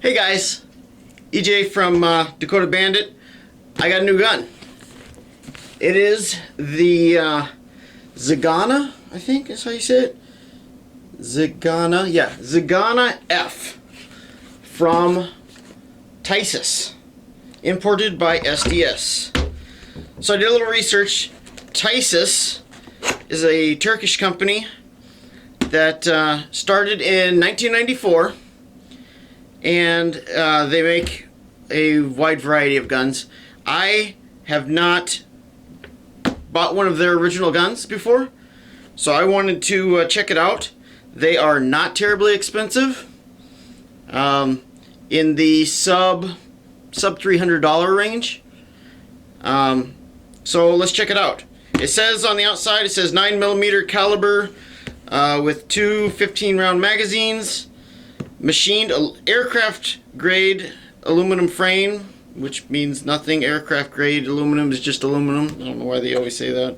Hey guys, EJ from Dakota Bandit. I got a new gun. It is the Zigana, I think is how you say it. Zigana, yeah, Zigana F from Tysis, imported by SDS. So I did a little research. Tysis is a Turkish company that started in 1994, and they make a wide variety of guns. I have not bought one of their original guns before, so I wanted to check it out. They are not terribly expensive, in the sub $300 range. So let's check it out. It says on the outside, it says 9mm caliber with two 15-round magazines, machined aircraft grade aluminum frame, which means nothing. Aircraft grade aluminum is just aluminum. I don't know why they always say that.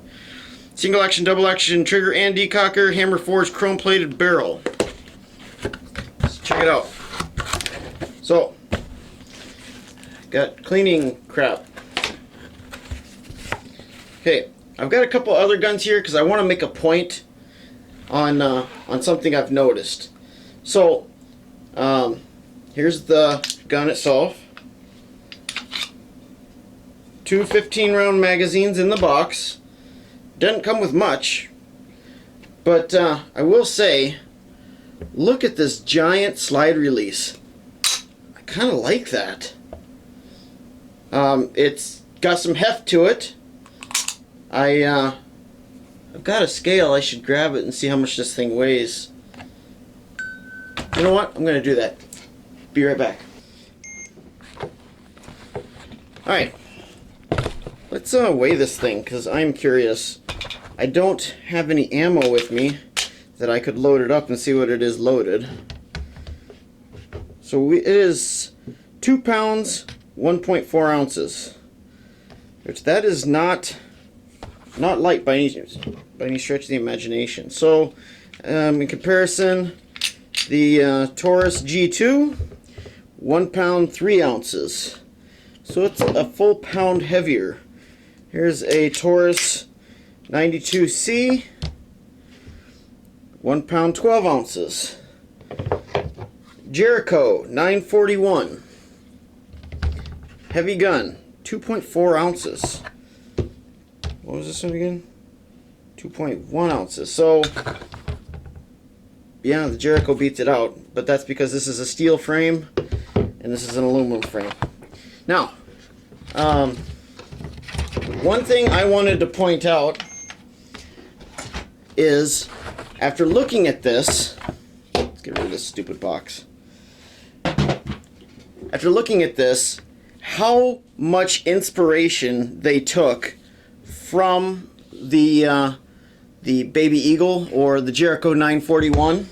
Single action, double action trigger and decocker, hammer forged chrome plated barrel. Let's check it out. So, got cleaning crap. Okay, I've got a couple other guns here because I want to make a point on something I've noticed. So, here's the gun itself. Two 15-round magazines in the box. Doesn't come with much, but I will say, look at this giant slide release. I kind of like that. It's got some heft to it. I've got a scale. I should grab it and see how much this thing weighs. You know what? I'm going to do that. Be right back. Alright. Let's weigh this thing, because I'm curious. I don't have any ammo with me that I could load it up and see what it is loaded. So it is 2 pounds, 1.4 ounces. Which that is not light by any stretch of the imagination. So in comparison, the Taurus G2, 1 pound, 3 ounces. So it's a full pound heavier. Here's a Taurus 92C, 1 pound, 12 ounces. Jericho 941, heavy gun, 2.4 ounces. What was this one again? 2.1 ounces. So, yeah, the Jericho beats it out, but that's because this is a steel frame and this is an aluminum frame. Now, one thing I wanted to point out is, after looking at this, let's get rid of this stupid box. After looking at this, how much inspiration they took from the Baby Eagle or the Jericho 941.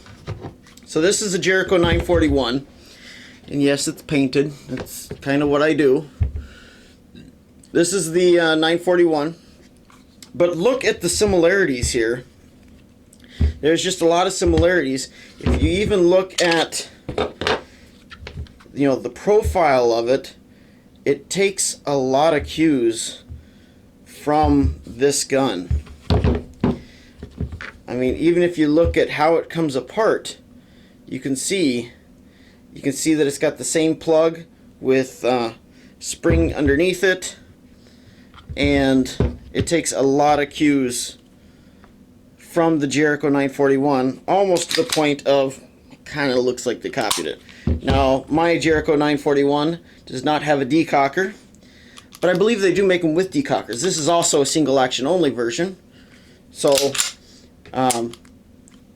So this is a Jericho 941, and yes, it's painted. That's kind of what I do. This is the 941, but look at the similarities here. There's just a lot of similarities. If you even look at, the profile of it, it takes a lot of cues from this gun. I mean, even if you look at how it comes apart, you can see that it's got the same plug with spring underneath it. And it takes a lot of cues from the Jericho 941, almost to the point of, kind of looks like they copied it. Now, my Jericho 941 does not have a decocker, but I believe they do make them with decockers. This is also a single action only version, so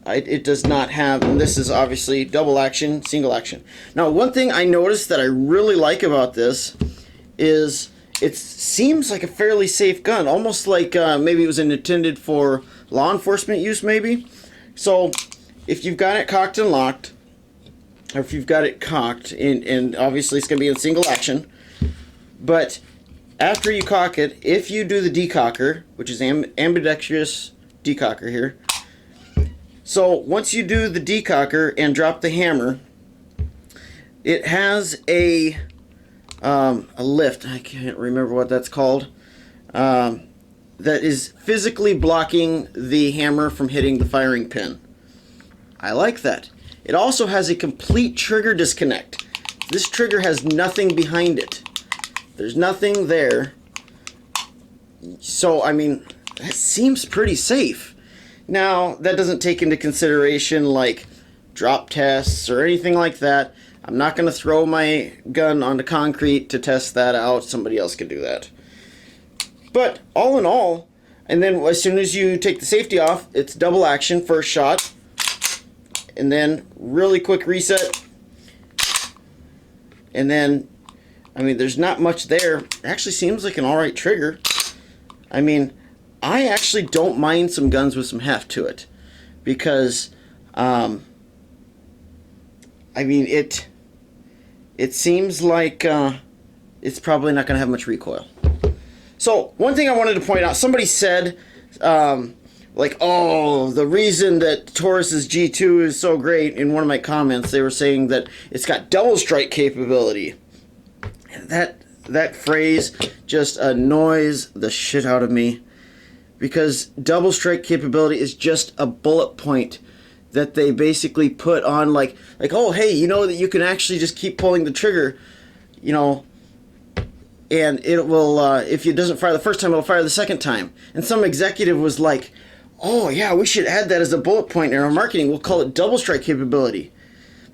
it does not have, and this is obviously double action, single action. Now, one thing I noticed that I really like about this is it seems like a fairly safe gun, almost like maybe it was intended for law enforcement use, maybe. So if you've got it cocked and locked, or if you've got it cocked, and obviously it's going to be in single action, but after you cock it, if you do the decocker, which is ambidextrous decocker here, so once you do the decocker and drop the hammer, it has a lift. I can't remember what that's called. That is physically blocking the hammer from hitting the firing pin. I like that. It also has a complete trigger disconnect. This trigger has nothing behind it. There's nothing there. So, I mean, that seems pretty safe. Now, that doesn't take into consideration like drop tests or anything like that. I'm not going to throw my gun onto concrete to test that out. Somebody else can do that. But all in all, and then as soon as you take the safety off, it's double action, first shot, and then really quick reset. And then, I mean, there's not much there. It actually seems like an alright trigger. I mean, I actually don't mind some guns with some heft to it. Because, I mean, it seems like it's probably not going to have much recoil. So, one thing I wanted to point out, somebody said, like, oh, the reason that Taurus's G2 is so great, in one of my comments, they were saying that it's got double strike capability. And that phrase just annoys the shit out of me. Because double strike capability is just a bullet point that they basically put on like, oh, hey, you know that you can actually just keep pulling the trigger, you know, and it will, if it doesn't fire the first time, it'll fire the second time. And some executive was like, oh, yeah, we should add that as a bullet point in our marketing. We'll call it double strike capability.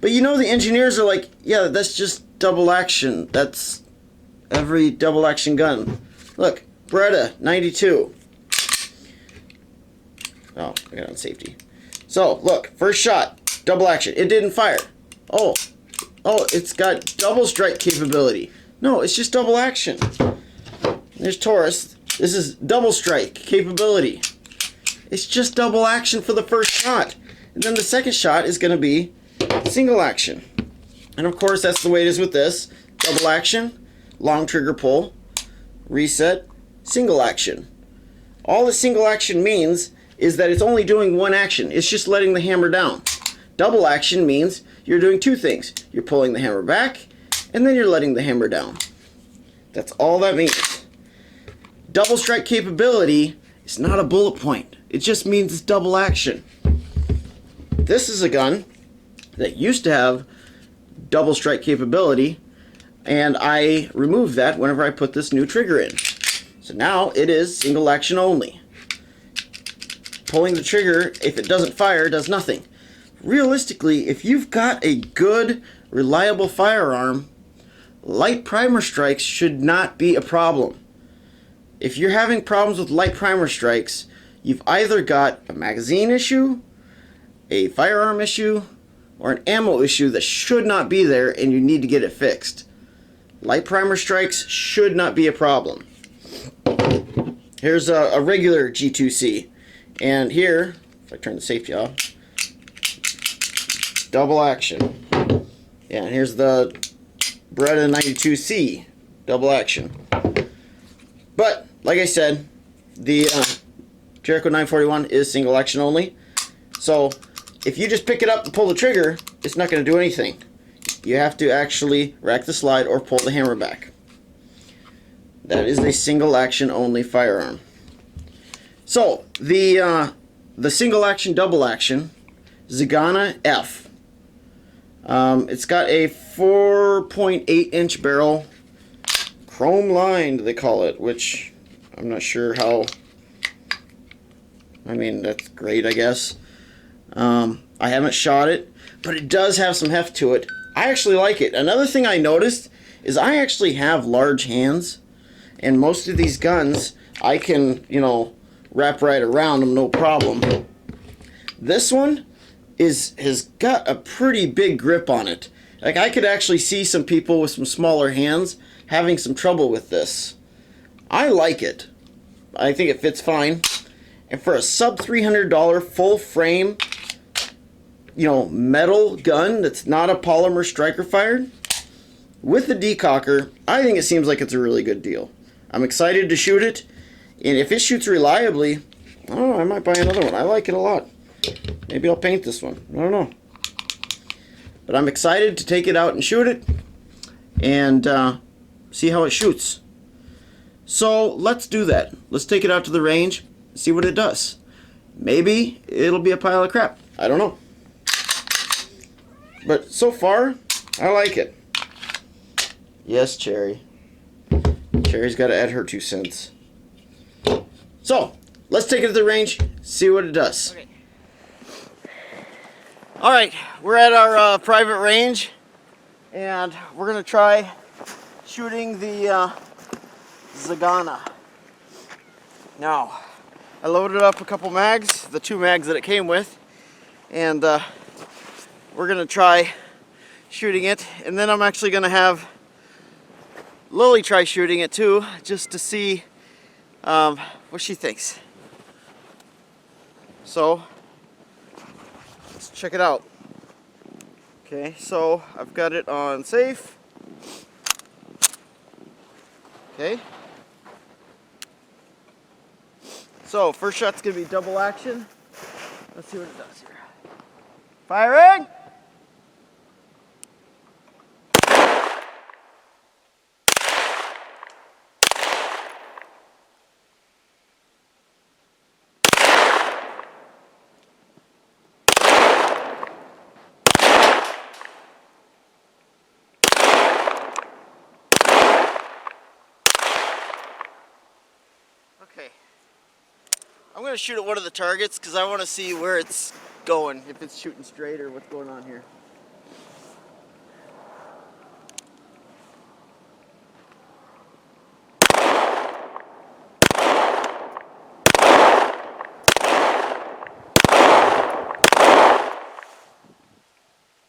But you know, the engineers are like, yeah, that's just double action. That's every double action gun. Look, Beretta 92. Oh, I got it on safety. So, look, first shot, double action. It didn't fire. Oh, it's got double strike capability. No, it's just double action. There's Taurus. This is double strike capability. It's just double action for the first shot. And then the second shot is going to be single action. And of course, that's the way it is with this. Double action, long trigger pull, reset, single action. All the single action means is that it's only doing one action. It's just letting the hammer down. Double action means you're doing two things. You're pulling the hammer back, and then you're letting the hammer down. That's all that means. Double strike capability is not a bullet point. It just means it's double action. This is a gun that used to have double strike capability, and I removed that whenever I put this new trigger in. So now it is single action only. Pulling the trigger, if it doesn't fire, does nothing. Realistically, if you've got a good, reliable firearm, light primer strikes should not be a problem. If you're having problems with light primer strikes, you've either got a magazine issue, a firearm issue, or an ammo issue that should not be there and you need to get it fixed. Light primer strikes should not be a problem. Here's a regular G2C. And here, if I turn the safety off, double action. Yeah, and here's the Beretta 92C, double action. But, like I said, the Jericho 941 is single action only. So, if you just pick it up and pull the trigger, it's not going to do anything. You have to actually rack the slide or pull the hammer back. That is a single action only firearm. So, the single action, double action, Zigana F. It's got a 4.8 inch barrel, chrome lined they call it, which I'm not sure how, I mean, that's great, I guess. I haven't shot it, but it does have some heft to it. I actually like it. Another thing I noticed is I actually have large hands, and most of these guns I can, you know, wrap right around them, no problem. This one has got a pretty big grip on it. Like, I could actually see some people with some smaller hands having some trouble with this. I like it. I think it fits fine. And for a sub $300 full frame, you know, metal gun that's not a polymer striker fired, with the decocker, I think it seems like it's a really good deal. I'm excited to shoot it. And if it shoots reliably, I don't know, I might buy another one. I like it a lot. Maybe I'll paint this one. I don't know. But I'm excited to take it out and shoot it and see how it shoots. So let's do that. Let's take it out to the range, see what it does. Maybe it'll be a pile of crap. I don't know. But so far, I like it. Yes, Cherry. Cherry's got to add her 2 cents. So, let's take it to the range, see what it does. Okay. Alright, we're at our private range, and we're going to try shooting the Zigana. Now, I loaded up a couple mags, the 2 mags that it came with, and we're going to try shooting it, and then I'm actually going to have Lily try shooting it too, just to see what she thinks. So, let's check it out. Okay, so I've got it on safe. Okay. So, first shot's gonna be double action. Let's see what it does here. Firing! Okay, I'm going to shoot at one of the targets because I want to see where it's going, if it's shooting straight or what's going on here.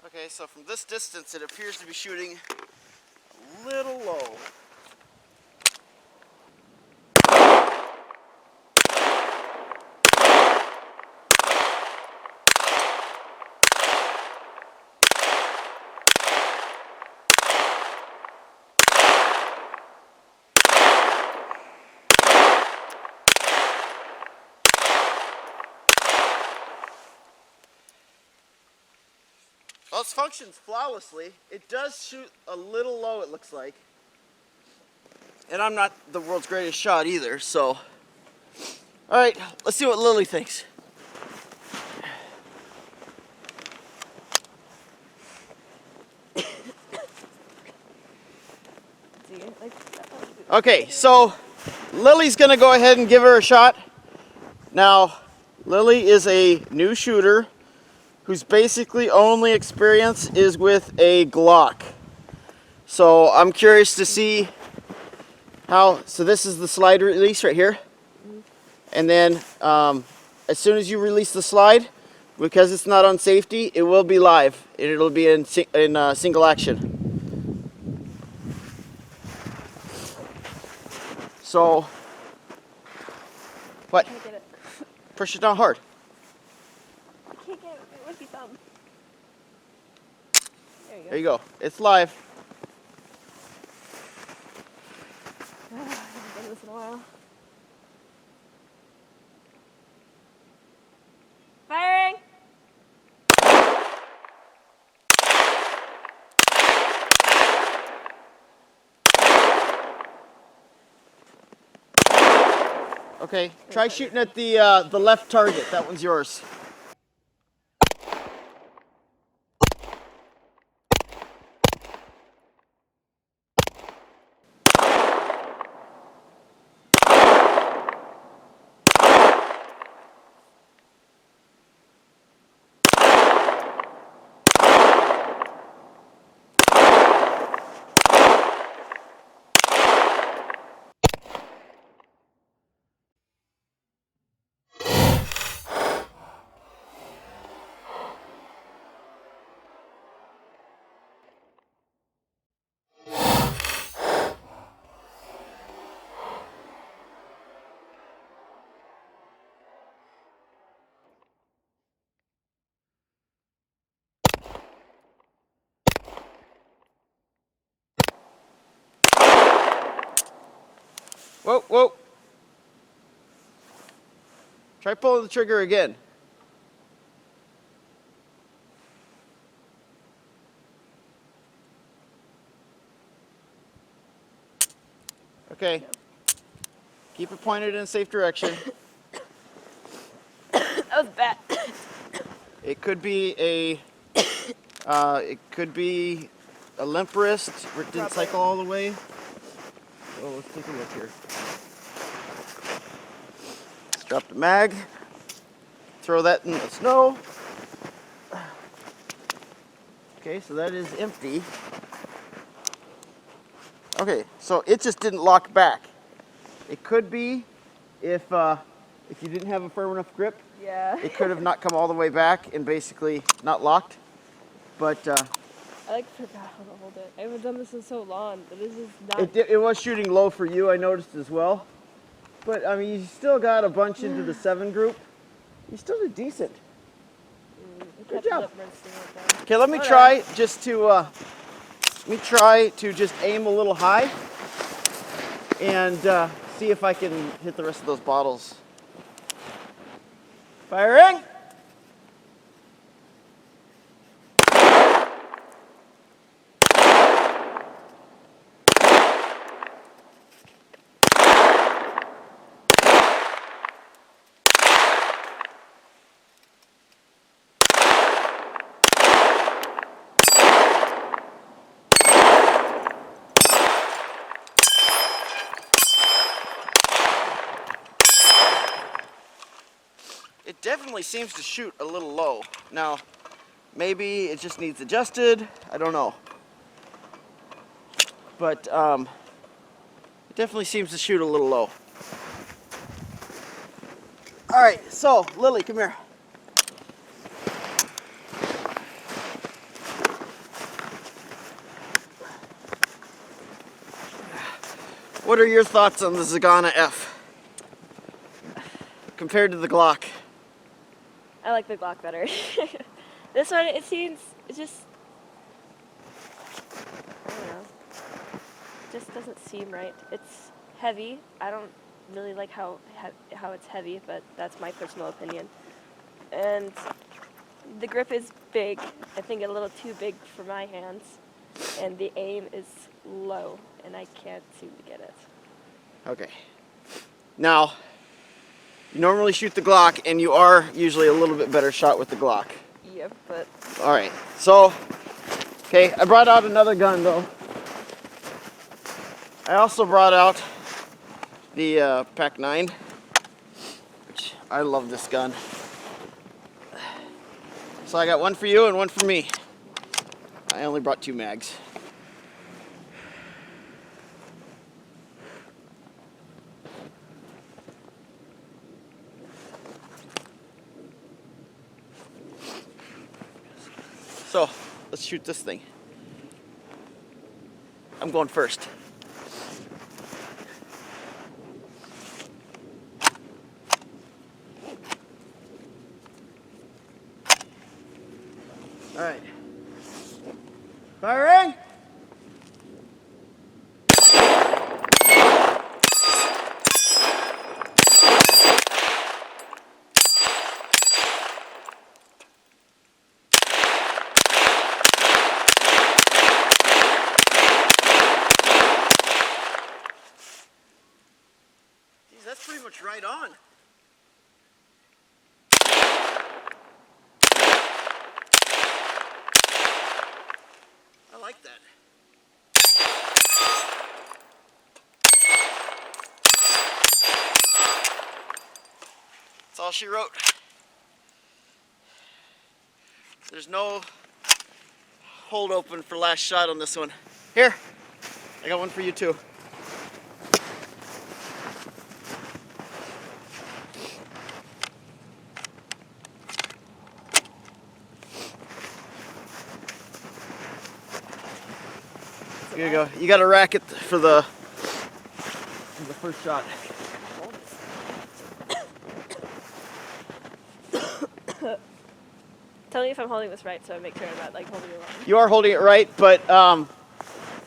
Okay, so from this distance it appears to be shooting a little low. Well, it functions flawlessly. It does shoot a little low, it looks like. And I'm not the world's greatest shot either, so. Alright, let's see what Lily thinks. Okay, so Lily's gonna go ahead and give her a shot. Now, Lily is a new shooter whose basically only experience is with a Glock. So I'm curious to see how, so this is the slide release right here. And then as soon as you release the slide, because it's not on safety, it will be live. And it'll be in single action. So, what? Can't get it. Push it down hard. I can't get it with your thumb. There you go. There you go. It's live. I haven't done this in a while. Firing! Okay, try shooting at the left target. That one's yours. Whoa, whoa. Try pulling the trigger again. Okay. Keep it pointed in a safe direction. That was bad. It could be a limp wrist where it didn't Probably. cycle all the way. Oh, let's take a look here. Let's drop the mag. Throw that in the snow. Okay, so that is empty. Okay, so it just didn't lock back. It could be if you didn't have a firm enough grip, Yeah. it could have not come all the way back and basically not locked. But I like forgot how to hold it. I haven't done this in so long, but this is not. it was shooting low for you, I noticed as well. But I mean, you still got a bunch into the 7 group. You still did decent. Good job. Okay, let me try just to just aim a little high and see if I can hit the rest of those bottles. Firing! It definitely seems to shoot a little low. Now, maybe it just needs adjusted. I don't know. But it definitely seems to shoot a little low. All right, so Lily, come here. What are your thoughts on the Zigana F compared to the Glock? I like the Glock better. This one, it just, I don't know. It just doesn't seem right. It's heavy. I don't really like how it's heavy, but that's my personal opinion. And the grip is big. I think a little too big for my hands. And the aim is low, and I can't seem to get it. Okay. Now, you normally shoot the Glock, and you are usually a little bit better shot with the Glock. Yep, but... All right, so, okay, I brought out another gun, though. I also brought out the Pac 9, which I love this gun. So I got one for you and one for me. I only brought 2 mags. So, let's shoot this thing. I'm going first. All right. Firing! That's pretty much right on. I like that. That's all she wrote. There's no hold open for last shot on this one. Here, I got one for you too. Here you go. You got a racket for the first shot. Tell me if I'm holding this right, so I make sure I'm not like holding it wrong. You are holding it right, but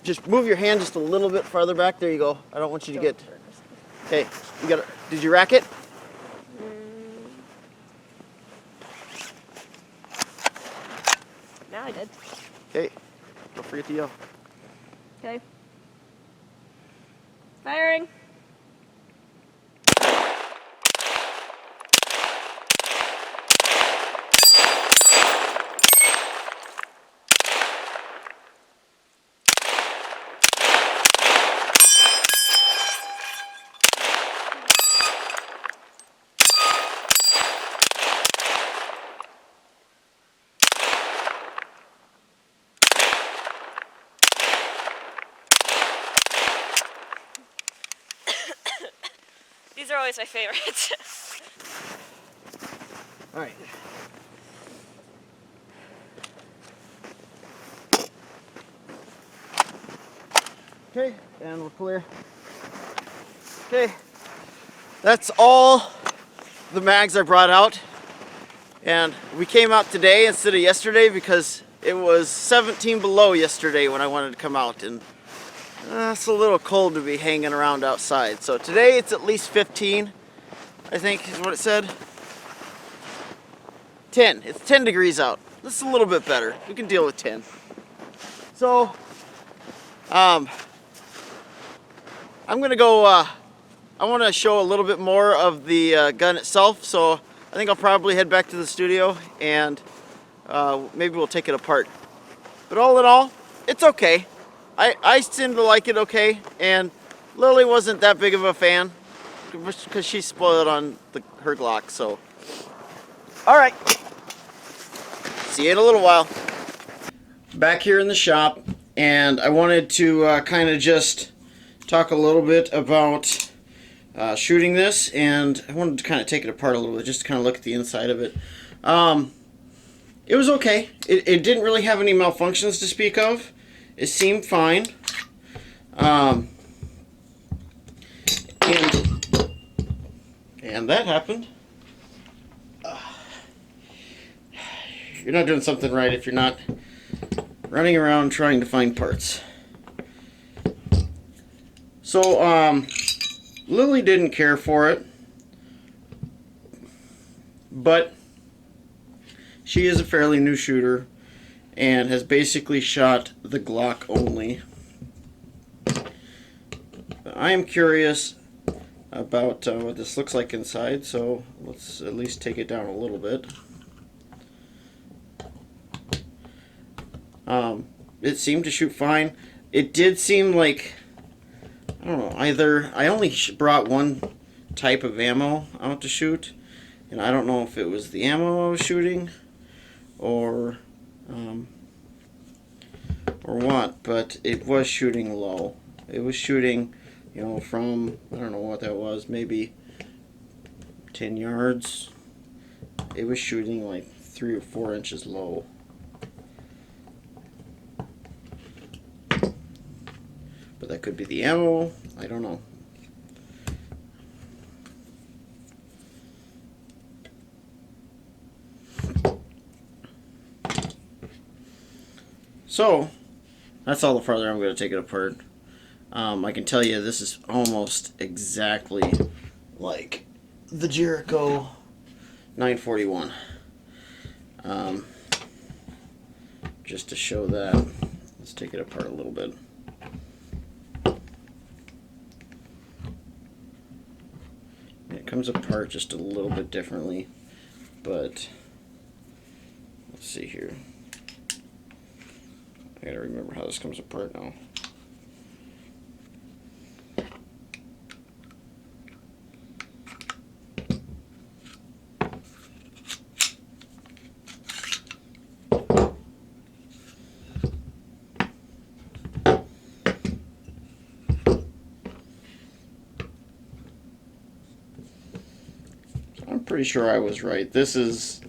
just move your hand just a little bit farther back. There you go. I don't want you to get. Okay, you got it. Did you rack it? Now I did. Okay. Don't forget to yell. Okay. Firing. These are always my favorites. All right. Okay, and we're clear. Okay, that's all the mags I brought out. And we came out today instead of yesterday because it was 17 below yesterday when I wanted to come out, and it's a little cold to be hanging around outside. So today it's at least 15, I think is what it said. 10. It's 10 degrees out. This is a little bit better. We can deal with 10. So, I'm gonna go. I want to show a little bit more of the gun itself. So I think I'll probably head back to the studio and maybe we'll take it apart. But all in all, it's okay. I seem to like it okay, and Lily wasn't that big of a fan because she spoiled on her Glock. So, all right. See you in a little while. Back here in the shop, and I wanted to kind of just talk a little bit about shooting this, and I wanted to kind of take it apart a little bit, just to kind of look at the inside of it. It was okay. It didn't really have any malfunctions to speak of. It seemed fine. And that happened. You're not doing something right if you're not running around trying to find parts. So, Lily didn't care for it, but she is a fairly new shooter and has basically shot the Glock only. I am curious about what this looks like inside, so let's at least take it down a little bit. It seemed to shoot fine. It did seem like, I don't know, either I only brought one type of ammo out to shoot, and I don't know if it was the ammo I was shooting or what, but it was shooting low. It was shooting, you know, from, I don't know what that was, maybe 10 yards. It was shooting like 3 or 4 inches low. But that could be the ammo, I don't know. So, that's all the farther I'm going to take it apart. I can tell you this is almost exactly like the Jericho 941. Just to show that, let's take it apart a little bit. It comes apart just a little bit differently, but let's see here. I gotta remember how this comes apart now. I'm pretty sure I was right. This is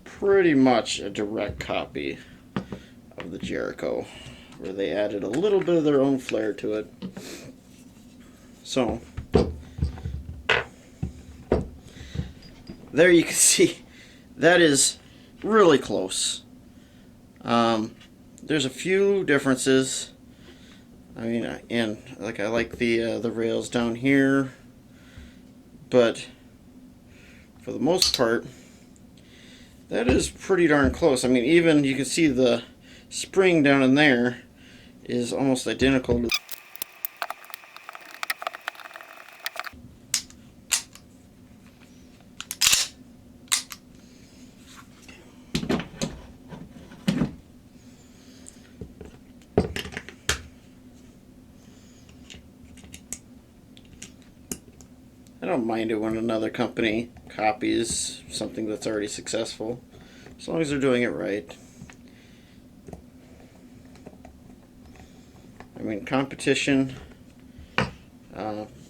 pretty much a direct copy of the Jericho, where they added a little bit of their own flair to it. So, there you can see, that is really close. There's a few differences. I mean, and like I like the rails down here, but for the most part, that is pretty darn close. I mean, even you can see the spring down in there is almost identical to don't mind it when another company copies something that's already successful, as long as they're doing it right. I mean, competition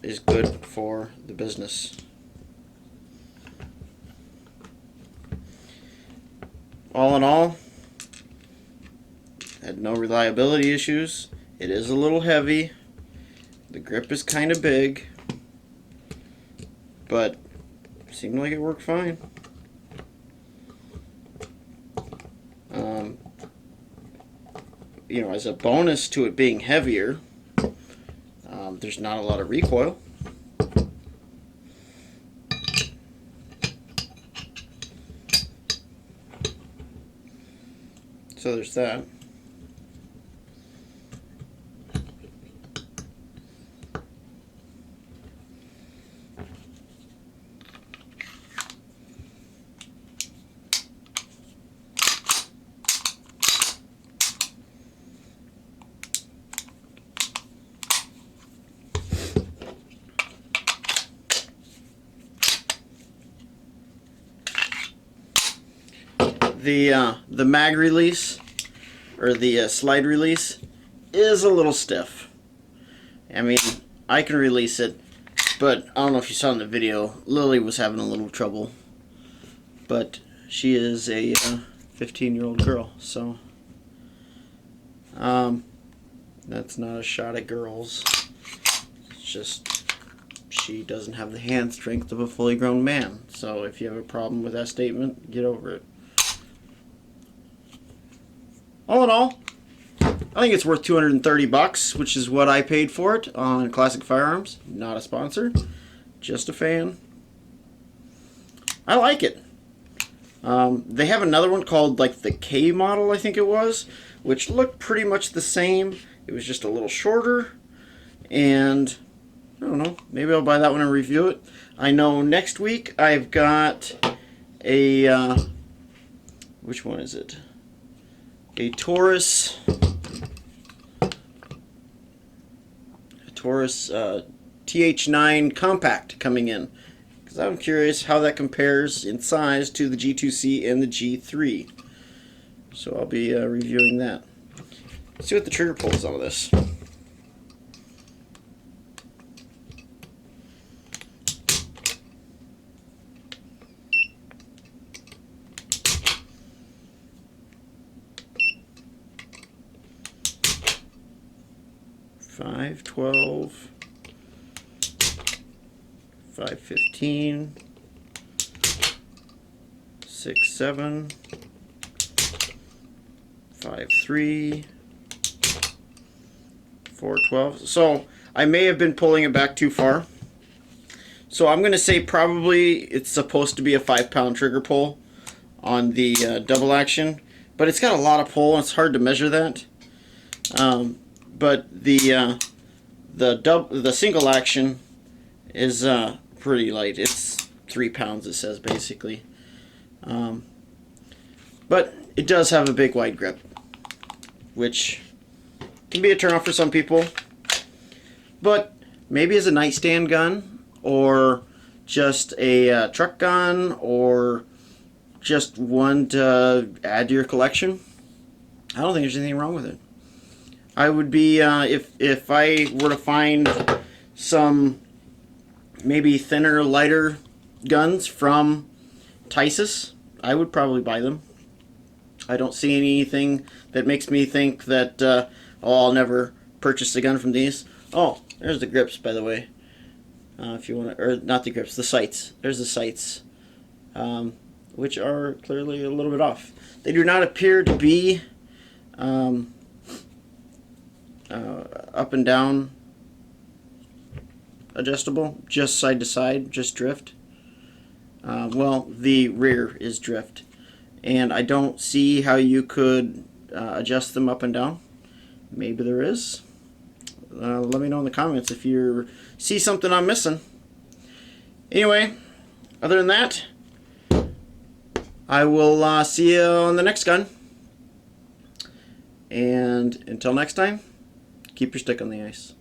is good for the business. All in all, had no reliability issues. It is a little heavy. The grip is kind of big, but seemed like it worked fine. You know, as a bonus to it being heavier, there's not a lot of recoil. So there's that. The mag release, or the slide release, is a little stiff. I mean, I can release it, but I don't know if you saw in the video, Lily was having a little trouble. But she is a 15-year-old girl, so that's not a shot at girls. It's just she doesn't have the hand strength of a fully grown man. So if you have a problem with that statement, get over it. All in all, I think it's worth $230, which is what I paid for it on Classic Firearms. Not a sponsor, just a fan. I like it. They have another one called like the K model, I think it was, which looked pretty much the same. It was just a little shorter, and I don't know, maybe I'll buy that one and review it. I know next week I've got a, which one is it? A Taurus TH9 Compact coming in, because I'm curious how that compares in size to the G2C and the G3. So I'll be reviewing that. Let's see what the trigger pull is on this. Five 12, 515, 6 7, 5 3, 4 12. So I may have been pulling it back too far. So I'm going to say probably it's supposed to be a 5-pound trigger pull on the double action, but it's got a lot of pull and it's hard to measure that. But the single action is pretty light. It's 3 pounds, it says, basically. But it does have a big wide grip, which can be a turnoff for some people. But maybe as a nightstand gun, or just a truck gun, or just one to add to your collection, I don't think there's anything wrong with it. I would be, if I were to find some maybe thinner, lighter guns from Tysus, I would probably buy them. I don't see anything that makes me think that, oh, I'll never purchase a gun from these. Oh, there's the grips, by the way. If you want to, or not the grips, the sights. There's the sights, which are clearly a little bit off. They do not appear to be up and down adjustable, just side to side, just drift. Well, the rear is drift, and I don't see how you could adjust them up and down. Maybe there is. Let me know in the comments if you see something I'm missing. Anyway, other than that, I will see you on the next gun. And until next time, keep your stick on the ice.